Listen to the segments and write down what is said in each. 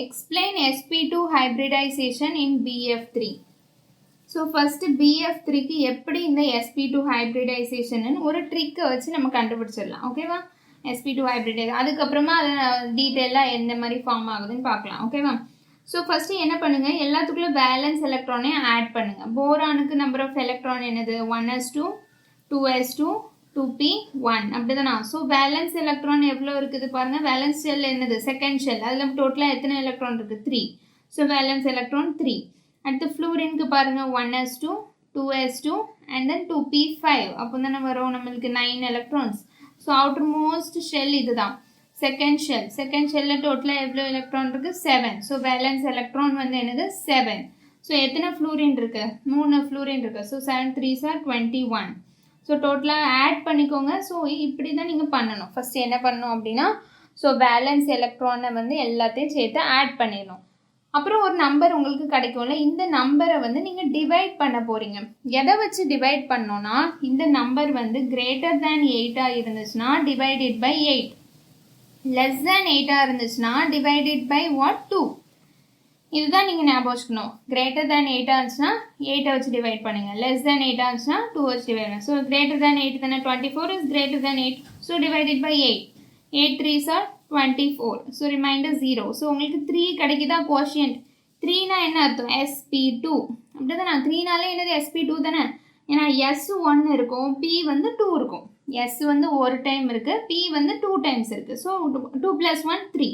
Explain sp2 hybridization in BF3. So first BF3 க்கு எப்படி இந்த sp2 hybridization ஒரு ட்ரிக்கை வச்சு நம்ம கண்டுபிடிச்சிடலாம். ஓகேவா? sp2 hybridization அதுக்கப்புறமா அதை டீட்டெயிலாக எந்த மாதிரி ஃபார்ம் ஆகுதுன்னு பார்க்கலாம். ஓகேவா? ஸோ ஃபஸ்ட்டு என்ன பண்ணுங்க, எல்லாத்துக்குள்ள வேலன்ஸ் எலக்ட்ரானே ஆட் பண்ணுங்க. போரானுக்கு நம்பர் ஆஃப் எலக்ட்ரான் என்னது? 1s2 2s2 2p1 அப்படிதானா? ஸோ வேலன்ஸ் எலக்ட்ரான் எவ்வளோ இருக்குது பாருங்க. வேலன்ஸ் ஷெல் என்னது? Second shell. அதில் டோட்டலாக எத்தனை எலக்ட்ரான் இருக்குது? 3. So valence electron 3. அடுத்து ஃப்ளூரினுக்கு பாருங்க 1s2 2s2 and then 2p5. அப்போ தானே வரும் நம்மளுக்கு 9 electrons. So outer most shell இதுதான் செகண்ட் ஷெல். செகண்ட் ஷெல்லில் டோட்டலாக எவ்வளோ எலக்ட்ரான் இருக்குது? 7. ஸோ வேலன்ஸ் எலக்ட்ரான் வந்து என்னது? 7. ஸோ எத்தனை ஃப்ளூரின் இருக்குது? 3 ஃப்ளூரின் இருக்குது. So 7 3s are 21. ஸோ டோட்டலாக ஆட் பண்ணிக்கோங்க. ஸோ இப்படி தான் நீங்கள் பண்ணணும். ஃபஸ்ட்டு என்ன பண்ணணும் அப்படின்னா, ஸோ வேலன்ஸ் எலக்ட்ரானை வந்து எல்லாத்தையும் சேர்த்து ஆட் பண்ணிடணும். அப்புறம் ஒரு நம்பர் உங்களுக்கு கிடைக்கும்ல, இந்த நம்பரை வந்து நீங்கள் டிவைட் பண்ண போகிறீங்க. எதை வச்சு டிவைட் பண்ணோன்னா, இந்த நம்பர் வந்து கிரேட்டர் தேன் 8 இருந்துச்சுன்னா டிவைடட் பை 8, லெஸ் தேன் 8 இருந்துச்சுன்னா டிவைடட் பை வாட்? 2. இதுதான் நீங்கள் ஞாபகம் வச்சுக்கணும். கிரேட்டர் தேன் 8 இருந்துச்சுன்னா 8 வச்சு டிவைட் பண்ணுங்கள். லெஸ் தேன் 8 இருந்துச்சுன்னா 2 வச்சு டிவைட் பண்ணுங்கள். ஸோ கிரேட்டர் தேன் 8 தானே? 24 is greater than 8. So divided by 8. 8 3s are 24. So remainder 0. So உங்களுக்கு 3 கிடைக்குதா கோஷியன்ட்? 3னா என்ன அர்த்தம்? sp2 அப்படி தானே? 3நாலே என்னது? sp2 தானே? ஏன்னா s 1 இருக்கும், p வந்து 2 இருக்கும். s வந்து ஒரு டைம் இருக்குது, p வந்து 2 டைம்ஸ் இருக்குது. ஸோ 2 + 1 3.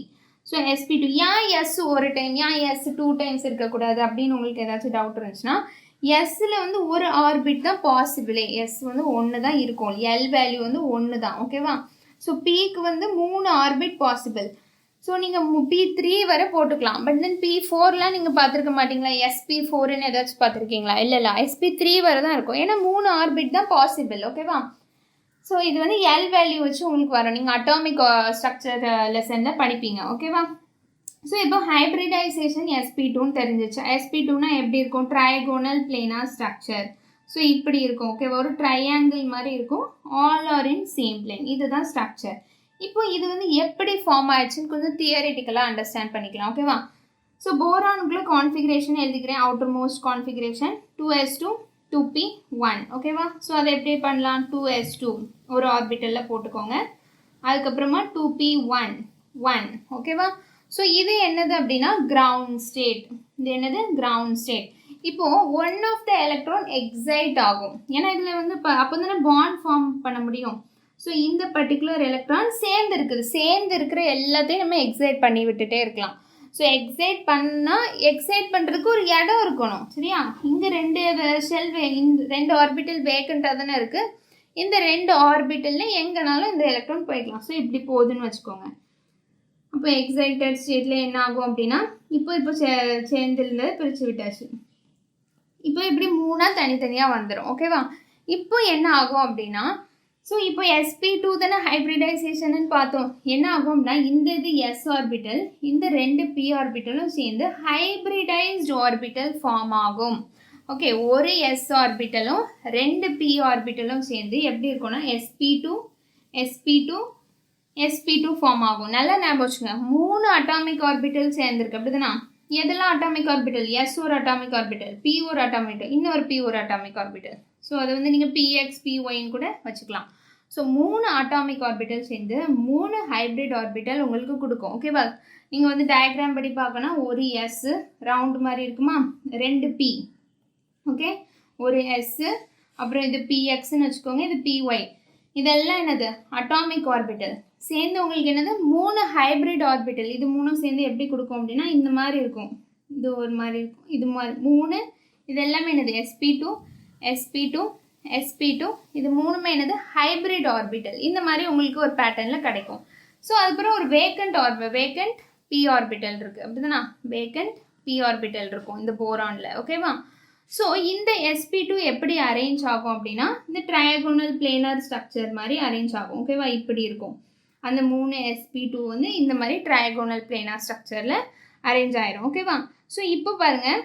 So sp2. ஏன் s ஒரு டைம், ஏன் s 2 டைம்ஸ் இருக்கக்கூடாது அப்படின்னு உங்களுக்கு ஏதாச்சும் டவுட் இருந்துச்சுன்னா, எஸ்ஸில் வந்து ஒரு ஆர்பிட் தான் பாசிபிளே. எஸ் வந்து 1 தான் இருக்கும். எல் வேல்யூ வந்து 1 தான். ஓகேவா? ஸோ பிக்கு வந்து 3 ஆர்பிட் பாசிபிள். ஸோ நீங்கள் p3 வரை போட்டுக்கலாம். பட் தென் p4லாம் நீங்கள் பார்த்துருக்க மாட்டிங்களா? sp4ன்னு ஏதாச்சும் பார்த்துருக்கீங்களா? இல்லை sp3 வரை தான் இருக்கும். ஏன்னா 3 ஆர்பிட் தான் பாசிபிள். ஓகேவா? ஸோ இது வந்து எல் வேல்யூ வச்சு உங்களுக்கு வரும். நீங்கள் அட்டாமிக் ஸ்ட்ரக்சர் லெசனில் படிப்பீங்க. ஓகேவா? ஸோ இப்போ ஹைப்ரிடைசேஷன் sp2ன்னு தெரிஞ்சிச்சு. sp2னா எப்படி இருக்கும்? Trigonal planar structure. ஸோ இப்படி இருக்கும். ஓகேவா? ஒரு ட்ரையாங்கிள் மாதிரி இருக்கும். All are in same plane. இதுதான் ஸ்ட்ரக்சர். இப்போ இது வந்து எப்படி ஃபார்ம் ஆயிடுச்சுன்னு கொஞ்சம் தியரிட்டிக்கலாக அண்டர்ஸ்டாண்ட் பண்ணிக்கலாம். ஓகேவா? ஸோ போரானுக்குள்ள கான்ஃபிகரேஷன் எழுதிக்கிறேன். Outer most configuration 2s2 2p1. ஓகேவா? ஸோ அதை எப்படி பண்ணலாம்? 2s2 ஒரு ஆர்பிட்டலில் போட்டுக்கோங்க. அதுக்கப்புறமா 2p1 1. ஓகேவா? ஸோ இது என்னது அப்படின்னா கிரவுண்ட் ஸ்டேட். இது என்னது? Ground state. இப்போது one of the electron excite ஆகும். ஏன்னா இதில் வந்து அப்போ தானே பாண்ட் ஃபார்ம் பண்ண முடியும். ஸோ இந்த பர்டிகுலர் எலக்ட்ரான் சேர்ந்து இருக்குது. சேர்ந்து இருக்கிற எல்லாத்தையும் நம்ம எக்ஸைட் பண்ணி விட்டுட்டே இருக்கலாம். ஸோ எக்ஸைட் பண்ணுறதுக்கு ஒரு இடம் இருக்கணும். சரியா? இங்கே 2 ஷெல் இந்த 2 ஆர்பிட்டல் வேக்கண்ட்டாக தானே இருக்குது. இந்த 2 ஆர்பிட்டலில் எங்கேனாலும் இந்த எலக்ட்ரான் போய்க்கலாம். ஸோ இப்படி போகுதுன்னு வச்சுக்கோங்க. அப்போ எக்ஸைட்டட் ஸ்டேட்டில் என்ன ஆகும் அப்படின்னா, இப்போ சேர்ந்துருந்ததை பிரித்து விட்டாச்சு. இப்போ இப்படி 3 தனித்தனியாக வந்துடும். ஓகேவா? இப்போ என்ன ஆகும் அப்படின்னா, ஸோ இப்போ sp2 தானே ஹைப்ரிடைசேஷன் பார்த்தோம். என்ன ஆகும் அப்படின்னா, இந்த இது s ஆர்பிட்டல், இந்த 2 p ஆர்பிட்டலும் சேர்ந்து ஹைப்ரிடைஸ்ட் ஆர்பிட்டல் ஃபார்ம் ஆகும். ஓகே, ஒரு s ஆர்பிட்டலும் 2 p ஆர்பிட்டலும் சேர்ந்து எப்படி இருக்கும்னா sp2 ஃபார்ம் ஆகும். நல்லா ஞாபகம் வச்சுங்க. 3 அட்டாமிக் ஆர்பிட்டல் சேர்ந்துருக்கு. அப்படிதானா? எதெல்லாம் அட்டாமிக் ஆர்பிட்டல்? s ஒரு அட்டாமிக் ஆர்பிட்டல், p ஒரு அட்டாமிக், இன்னொரு p ஒரு அட்டாமிக் ஆர்பிட்டல். ஸோ அதை வந்து நீங்கள் px pyன்னு கூட வச்சுக்கலாம். ஸோ 3 அட்டாமிக் ஆர்பிட்டல் சேர்ந்து 3 ஹைப்ரிட் ஆர்பிட்டல் உங்களுக்கு கொடுக்கும். ஓகேவா? நீங்கள் வந்து டயக்ராம் படி பார்க்கணும். ஒரு s ரவுண்டு மாதிரி இருக்குமா, 2 p. ஓகே, ஒரு s, அப்புறம் இது pxன்னு வச்சுக்கோங்க, இது py. இதெல்லாம் என்னது? அட்டாமிக் ஆர்பிட்டல் சேர்ந்து உங்களுக்கு என்னது? 3 ஹைப்ரிட் ஆர்பிட்டல். இது 3 சேர்ந்து எப்படி கொடுக்கும் அப்படின்னா இந்த மாதிரி இருக்கும். இது ஒரு மாதிரி இருக்கும். இது மாதிரி 3. இது எல்லாமே என்னது? sp2 இது 3மே என்னது? Hybrid orbital. இந்த மாதிரி உங்களுக்கு ஒரு பேட்டர்னில் கிடைக்கும். ஸோ அதுக்கப்புறம் ஒரு வேக்கண்ட் p ஆர்பிட்டல் இருக்குது. அப்படிதானா? வேக்கண்ட் p ஆர்பிட்டல் இருக்கும் இந்த போரானில். ஓகேவா? ஸோ இந்த sp2 எப்படி அரேஞ்ச் ஆகும் அப்படின்னா, இந்த ட்ரையாகோனல் பிளேனர் ஸ்ட்ரக்சர் மாதிரி அரேஞ்ச் ஆகும். ஓகேவா? இப்படி இருக்கும். அந்த 3 sp2 வந்து இந்த மாதிரி ட்ரையாகோனல் பிளேனர் ஸ்ட்ரக்சரில் அரேஞ்ச் ஆயிரும். ஓகேவா? ஸோ இப்போ பாருங்கள்,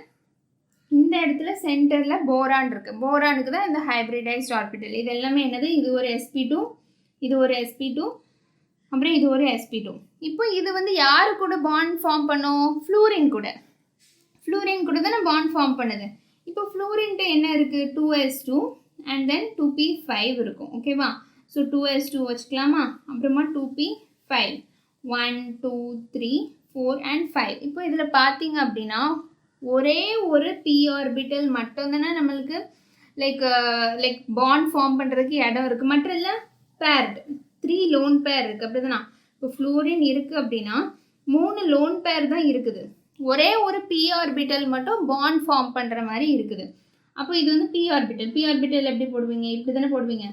இந்த இடத்துல சென்டரில் போரான் இருக்குது. போரானுக்கு தான் இந்த ஹைப்ரிடைஸ்ட் ஆர்பிட்டல். இது எல்லாமே என்னது? இது ஒரு sp2, இது ஒரு sp2, அப்புறம் இது ஒரு sp2. இப்போ இது வந்து யாரு கூட பாண்ட் ஃபார்ம் பண்ணும்? ஃப்ளூரின் கூட. ஃப்ளூரின் கூட தானே பாண்ட் ஃபார்ம் பண்ணுது. இப்போ ஃப்ளூரின்ட்டு என்ன இருக்குது? 2s2 அண்ட் தென் 2p5 இருக்கும். ஓகேவா? ஸோ 2s2 வச்சுக்கலாமா? அப்புறமா 2p5 1 2 3 4 அண்ட் 5. இப்போ இதில் பார்த்தீங்க அப்படின்னா ஒரே ஒரு p ஆர்பிட்டல் மட்டும்தானே நம்மளுக்கு லைக் பாண்ட் ஃபார்ம் பண்ணுறதுக்கு இடம் இருக்குது. மட்டும் இல்லை பேர்டு 3 லோன் பேர் இருக்குது. அப்படி தானே? இப்போ ஃப்ளூரின் இருக்குது அப்படின்னா 3 லோன் பேர் தான் இருக்குது. ஒரே ஒரு p ஆர்பிட்டல் மட்டும் பாண்ட் ஃபார்ம் பண்ணுற மாதிரி இருக்குது. அப்போ இது வந்து p ஆர்பிட்டல். p ஆர்பிட்டல் எப்படி போடுவீங்க? இப்படி தானே போடுவீங்க.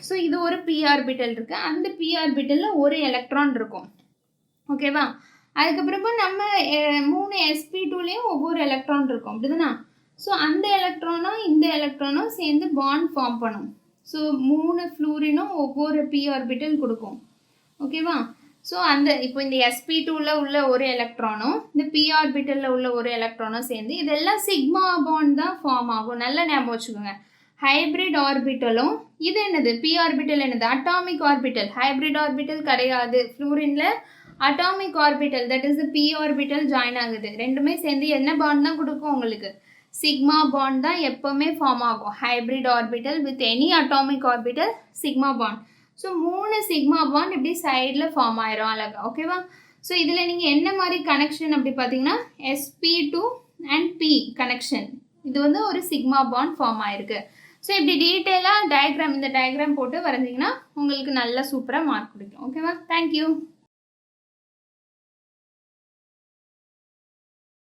ஸோ இது ஒரு p ஆர்பிட்டல் இருக்குது. அந்த p ஆர்பிட்டலில் ஒரு எலக்ட்ரான் இருக்கும். ஓகேவா? அதுக்கப்புறமா நம்ம 3 sp2லேயும் ஒவ்வொரு எலக்ட்ரான் இருக்கும். அப்படி தானே? ஸோ அந்த எலக்ட்ரானும் இந்த எலக்ட்ரானும் சேர்ந்து பாண்ட் ஃபார்ம் பண்ணும். ஸோ 3 ஃப்ளூரினும் ஒவ்வொரு p ஆர்பிட்டல் கொடுக்கும். ஓகேவா? ஸோ அந்த இப்போ இந்த sp2ல உள்ள ஒரு எலக்ட்ரானும் இந்த p ஆர்பிட்டலில் உள்ள ஒரு எலக்ட்ரானும் சேர்ந்து இதெல்லாம் சிக்மா பாண்ட் தான் ஃபார்ம் ஆகும். நல்லா ஞாபகம் வச்சுக்கோங்க. ஹைப்ரிட் ஆர்பிட்டலும் இது என்னது? p ஆர்பிட்டல் என்னது? Atomic orbital. ஹைப்ரிட் ஆர்பிட்டல் கிடையாது. ஃப்ளூரினில் atomic orbital, that is p orbital join ஆகுது. ரெண்டுமே சேர்ந்து என்ன பாண்ட் தான் கொடுக்கும் உங்களுக்கு? சிக்மா பாண்ட் தான் எப்போவுமே ஃபார்ம் ஆகும். Hybrid orbital with any atomic orbital sigma bond. So 3 sigma bond இப்படி சைடில் ஃபார்ம் ஆயிரும் அழகா. ஓகேவா? ஸோ இதில் நீங்கள் என்ன மாதிரி கனெக்ஷன் அப்படி பார்த்தீங்கன்னா sp2 அண்ட் p கனெக்ஷன். இது வந்து ஒரு சிக்மா பாண்ட் ஃபார்ம் ஆயிருக்கு. ஸோ இப்படி டீட்டெயிலாக இந்த டயக்ராம் போட்டு வரைஞ்சிங்கன்னா உங்களுக்கு நல்லா சூப்பராக மார்க் கொடுக்கும். ஓகேவா? தேங்க்யூ.